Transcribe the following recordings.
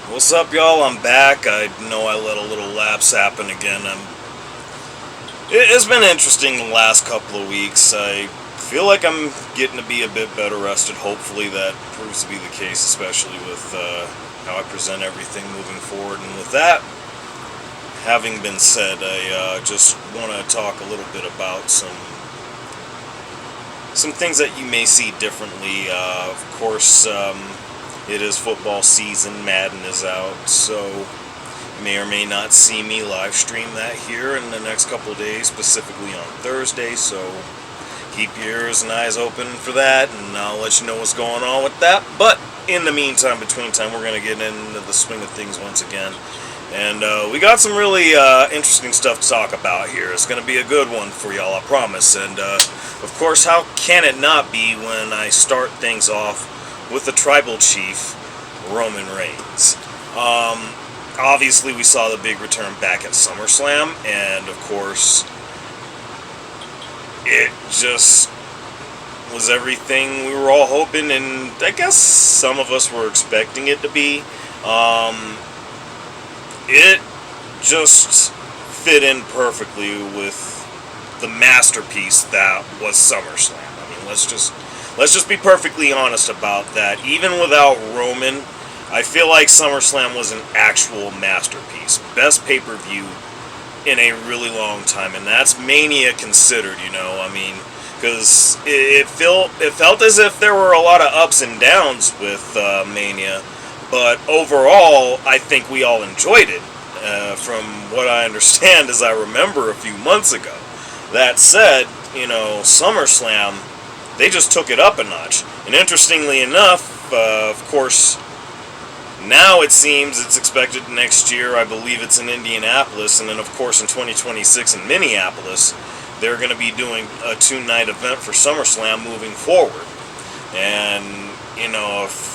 What's up, y'all? I'm back. I know I let a little lapse happen again. It's been interesting the last couple of weeks. I feel like I'm getting to be a bit better rested. Hopefully that proves to be the case, especially with how I present everything moving forward. And with that having been said, I just want to talk a little bit about some things that you may see differently. Of course, it is football season. Madden is out, so you may or may not see me live stream that here in the next couple of days, specifically on Thursday. So keep your ears and eyes open for that, and I'll let you know what's going on with that. But in the meantime, between time, we're going to get into the swing of things once again. And we got some really interesting stuff to talk about here. It's going to be a good one for y'all, I promise. And of course, how can it not be when I start things off with the tribal chief, Roman Reigns? Obviously, we saw the big return back at SummerSlam, and of course, it just was everything we were all hoping, and I guess some of us were expecting it to be. It just fit in perfectly with the masterpiece that was SummerSlam. I mean, let's just be perfectly honest about that. Even without Roman, I feel like SummerSlam was an actual masterpiece. Best pay-per-view in a really long time, and that's Mania considered, you know. I mean, because it felt as if there were a lot of ups and downs with Mania, but overall, I think we all enjoyed it, from what I understand as I remember a few months ago. That said, you know, SummerSlam, they just took it up a notch. And interestingly enough, of course, now it seems it's expected next year. I believe it's in Indianapolis, and then of course in 2026 in Minneapolis, they're going to be doing a 2-night event for SummerSlam moving forward. And, you know, if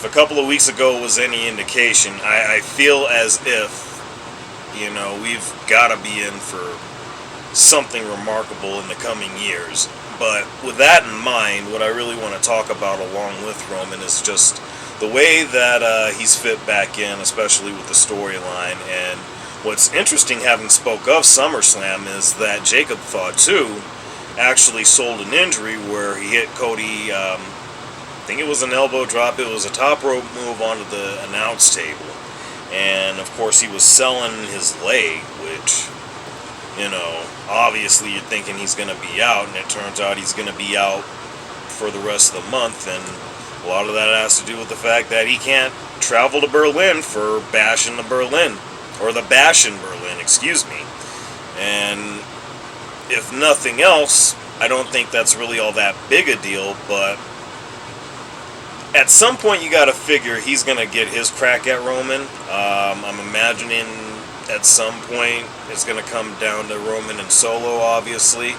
a couple of weeks ago was any indication, I feel as if, you know, we've got to be in for something remarkable in the coming years. But with that in mind, what I really want to talk about along with Roman is just the way that he's fit back in, especially with the storyline. And what's interesting, having spoke of SummerSlam, is that Jacob Fatu actually sold an injury where he hit Cody, I think it was an elbow drop, it was a top rope move onto the announce table. And of course he was selling his leg, which, you know, obviously you're thinking he's going to be out, and it turns out he's going to be out for the rest of the month. And a lot of that has to do with the fact that he can't travel to Berlin for Bash in Berlin, or the Bash in Berlin, excuse me. And if nothing else, I don't think that's really all that big a deal, but at some point you gotta figure he's gonna get his crack at Roman. I'm imagining at some point it's gonna come down to Roman and Solo, obviously.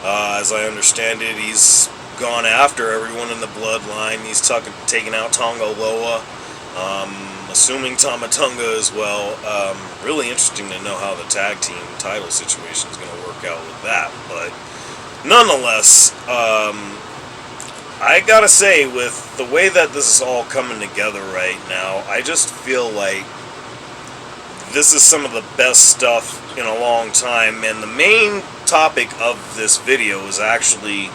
As I understand it, he's gone after everyone in the bloodline. He's taken out Tonga Loa, assuming Tama Tonga as well. Really interesting to know how the tag team title situation is gonna work out with that, but nonetheless, I gotta say, with the way that this is all coming together right now, I just feel like this is some of the best stuff in a long time. And the main topic of this video is actually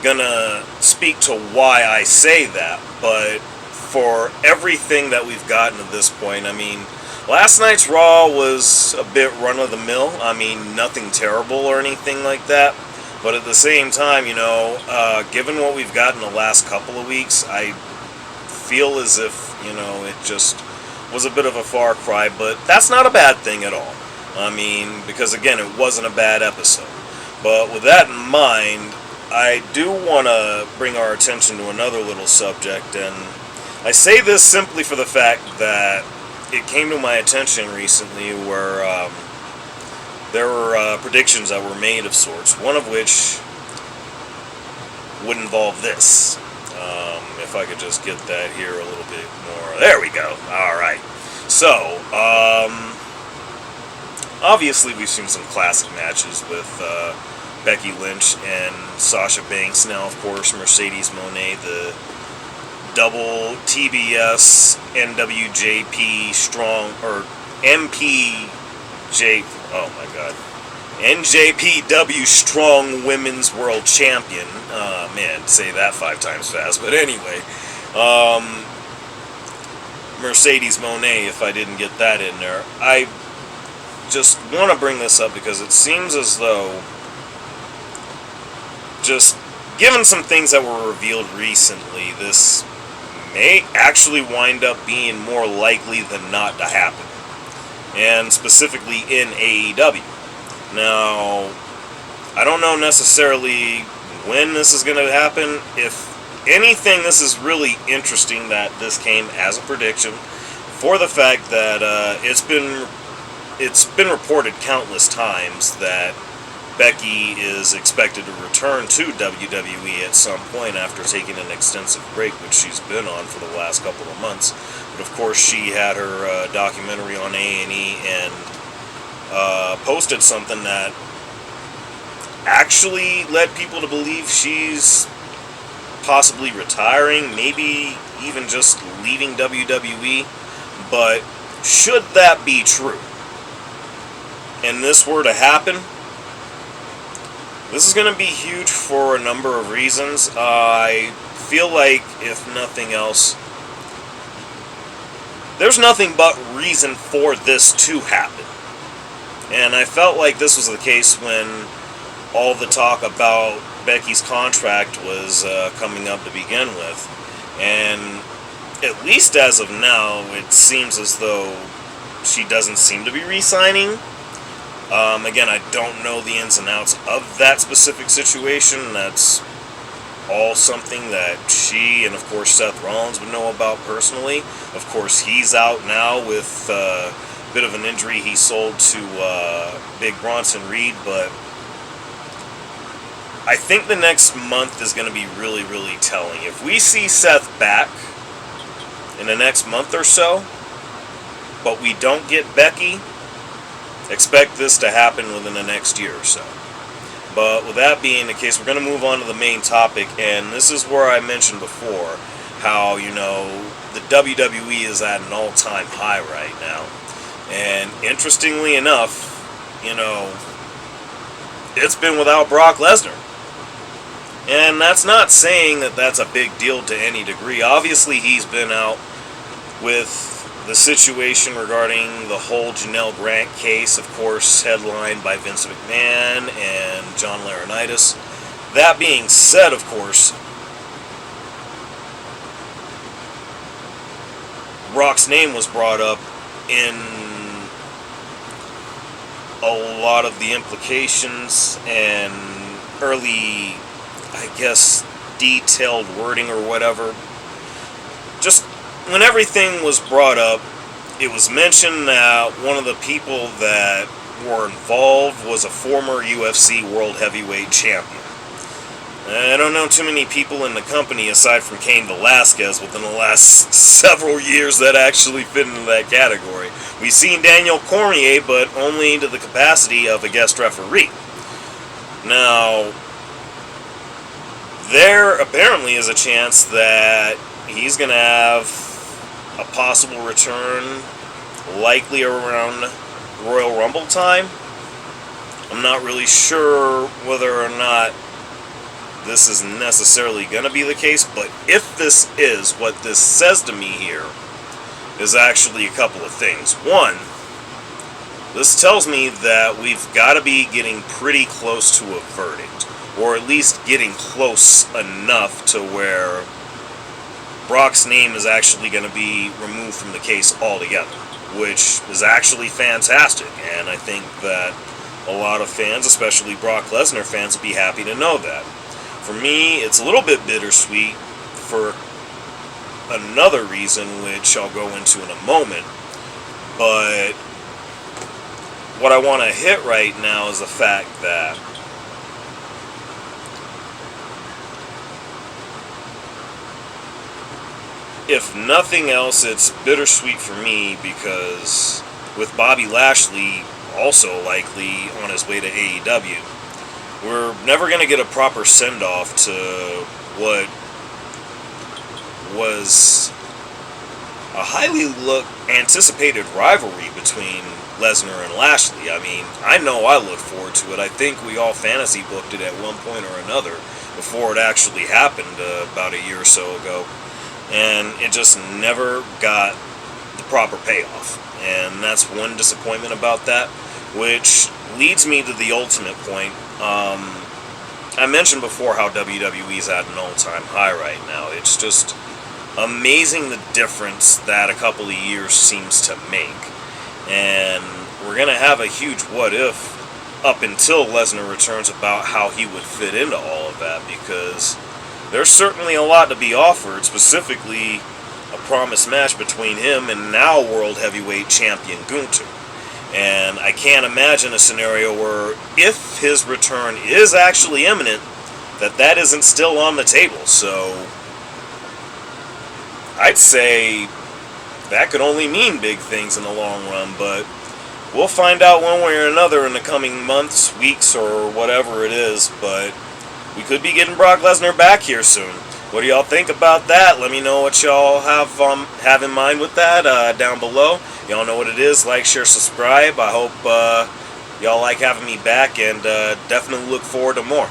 gonna speak to why I say that. But for everything that we've gotten to this point, I mean, last night's Raw was a bit run-of-the-mill. I mean, nothing terrible or anything like that. But at the same time, you know, given what we've got in the last couple of weeks, I feel as if, you know, it just was a bit of a far cry. But that's not a bad thing at all. I mean, because again, it wasn't a bad episode. But with that in mind, I do want to bring our attention to another little subject. And I say this simply for the fact that it came to my attention recently where there were predictions that were made of sorts, one of which would involve this. If I could just get that here a little bit more. There we go. Alright. So, obviously we've seen some classic matches with Becky Lynch and Sasha Banks. Now, of course, Mercedes Moné, the double TBS NWJP strong, or MPJ, oh my god, NJPW strong women's world champion. Man, say that 5 times fast. But anyway, Mercedes Moné, if I didn't get that in there. I just want to bring this up because it seems as though, just given some things that were revealed recently, this may actually wind up being more likely than not to happen. And specifically in AEW. Now, I don't know necessarily when this is going to happen. If anything, this is really interesting that this came as a prediction, for the fact that it's been reported countless times that Becky is expected to return to WWE at some point after taking an extensive break, which she's been on for the last couple of months. But of course, she had her documentary on A&E and posted something that actually led people to believe she's possibly retiring, maybe even just leaving WWE. But should that be true, and this were to happen, this is going to be huge for a number of reasons. I feel like, if nothing else, there's nothing but reason for this to happen. And I felt like this was the case when all the talk about Becky's contract was coming up to begin with. And at least as of now, it seems as though she doesn't seem to be re-signing. Again, I don't know the ins and outs of that specific situation. That's all something that she and, of course, Seth Rollins would know about personally. Of course, he's out now with a bit of an injury he sold to Big Bronson Reed, but I think the next month is going to be really, really telling. If we see Seth back in the next month or so, but we don't get Becky, expect this to happen within the next year or so. But with that being the case, we're going to move on to the main topic, and this is where I mentioned before how, the WWE is at an all-time high right now. And interestingly enough, it's been without Brock Lesnar. And that's not saying that that's a big deal to any degree. Obviously, he's been out with the situation regarding the whole Janelle Grant case, of course, headlined by Vince McMahon and John Laurinaitis. That being said, of course, Brock's name was brought up in a lot of the implications and early, I guess, detailed wording or whatever. Just when everything was brought up, it was mentioned that one of the people that were involved was a former UFC World Heavyweight Champion. I don't know too many people in the company, aside from Cain Velasquez, within the last several years that actually fit into that category. We've seen Daniel Cormier, but only to the capacity of a guest referee. Now, there apparently is a chance that he's going to have a possible return, likely around Royal Rumble time. I'm not really sure whether or not this is necessarily going to be the case, but if this is, what this says to me here is actually a couple of things. One, this tells me that we've got to be getting pretty close to a verdict, or at least getting close enough to where Brock's name is actually going to be removed from the case altogether, which is actually fantastic, and I think that a lot of fans, especially Brock Lesnar fans, will be happy to know that. For me, it's a little bit bittersweet for another reason, which I'll go into in a moment, but what I want to hit right now is the fact that if nothing else, it's bittersweet for me because with Bobby Lashley also likely on his way to AEW, we're never going to get a proper send-off to what was a highly anticipated rivalry between Lesnar and Lashley. I mean, I know I look forward to it. I think we all fantasy booked it at one point or another before it actually happened about a year or so ago. And it just never got the proper payoff. And that's one disappointment about that, which leads me to the ultimate point. I mentioned before how WWE's at an all-time high right now. It's just amazing the difference that a couple of years seems to make. And we're going to have a huge what if up until Lesnar returns about how he would fit into all of that, because there's certainly a lot to be offered, specifically a promised match between him and now World Heavyweight Champion Gunther. And I can't imagine a scenario where, if his return is actually imminent, that isn't still on the table. So I'd say that could only mean big things in the long run, but we'll find out one way or another in the coming months, weeks, or whatever it is. But we could be getting Brock Lesnar back here soon. What do y'all think about that? Let me know what y'all have in mind with that down below. Y'all know what it is. Like, share, subscribe. I hope y'all like having me back, and definitely look forward to more.